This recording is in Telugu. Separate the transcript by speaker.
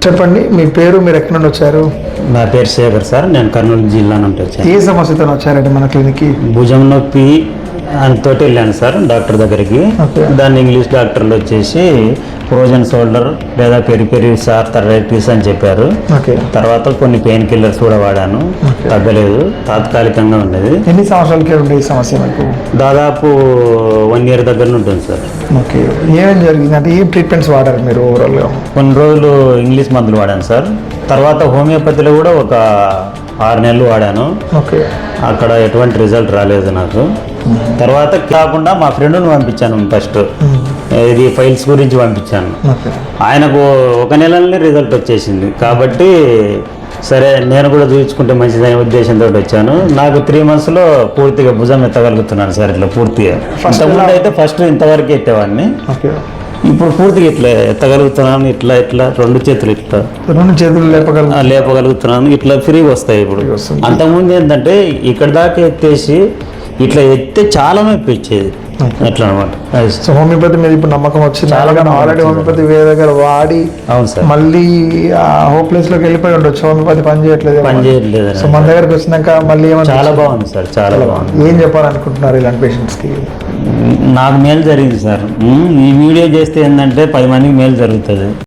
Speaker 1: చెప్పండి, మీ పేరు, మీరు ఎక్కడి నుండి వచ్చారు?
Speaker 2: నా పేరు శేఖర్ సార్, నేను కర్నూలు జిల్లా నుండి వచ్చాను.
Speaker 1: ఏ సమస్యతో వచ్చారండి మన క్లినిక్కి?
Speaker 2: భుజం నొప్పి తోటి వెళ్ళాను సార్ డాక్టర్ దగ్గరికి. దాన్ని ఇంగ్లీష్ డాక్టర్లు వచ్చేసి ఫ్రోజన్ షోల్డర్ లేదా పెరిపెరిస్ ఆర్థరైటిస్ అని చెప్పారు. తర్వాత కొన్ని పెయిన్ కిల్లర్స్ కూడా వాడాను, తగ్గలేదు, తాత్కాలికంగా ఉండేది.
Speaker 1: ఎన్ని సంవత్సరాలకే ఉండే ఈ సమస్య మీకు?
Speaker 2: దాదాపు 1 year దగ్గర ఉంటుంది సార్.
Speaker 1: ఓకే, ఏమేమి జరిగింది అంటే ఏం ట్రీట్మెంట్స్ వాడారు మీరు ఓవరాల్గా?
Speaker 2: కొన్ని రోజులు ఇంగ్లీష్ మందులు వాడాను సార్. తర్వాత హోమియోపతిలో కూడా ఒక 6 నెలలు వాడాను.
Speaker 1: ఓకే,
Speaker 2: అక్కడ ఎటువంటి రిజల్ట్ రాలేదు నాకు. తర్వాత కాకుండా మా ఫ్రెండ్ను పంపించాను ఫస్ట్, ఇది ఫైల్స్ గురించి పంపించాను. ఆయనకు 1 నెలలోనే రిజల్ట్ వచ్చేసింది. కాబట్టి సరే నేను కూడా చూపించుకుంటే మంచిదనే ఉద్దేశంతో వచ్చాను. నాకు 3 monthsలో పూర్తిగా భుజం ఎత్తగలుగుతున్నాను సార్, ఇట్లా పూర్తిగా. ఇంతకుముందు అయితే ఫస్ట్ ఇంతవరకు ఎత్తేవాడిని, ఇప్పుడు పూర్తిగా ఇట్లా ఎత్తగలుగుతున్నాను. ఇట్లా 2 చేతులు ఇట్లా
Speaker 1: 2 చేతులు
Speaker 2: లేపగలుగుతున్నాను. ఇట్లా ఫ్రీగా వస్తాయి. ఇప్పుడు అంతకుముందు ఏంటంటే ఇక్కడ దాకా ఎత్తేసి ఇట్లా ఎత్తే చాలా నొప్పి ఇచ్చేది, అట్లా అనమాట.
Speaker 1: సో హోమియోపతి మీద ఇప్పుడు నమ్మకం వచ్చింది. ఆల్రెడీ హోమియోపతి వేరే దగ్గర వాడి
Speaker 2: అవును సార్,
Speaker 1: మళ్ళీ హోప్లెస్ లోకి వెళ్ళిపోయి ఉండొచ్చు. హోమియోపతి పని చేయట్లేదు. సో మన దగ్గరకు వచ్చినాక మళ్ళీ
Speaker 2: చాలా బాగుంది సార్, చాలా బాగుంది.
Speaker 1: ఏం చెప్పాలనుకుంటున్నారు ఇలాంటి పేషెంట్స్ కి?
Speaker 2: నాకు మేలు జరిగింది సార్. ఈ వీడియో చేస్తే ఏంటంటే 10 మందికి మేలు జరుగుతుంది.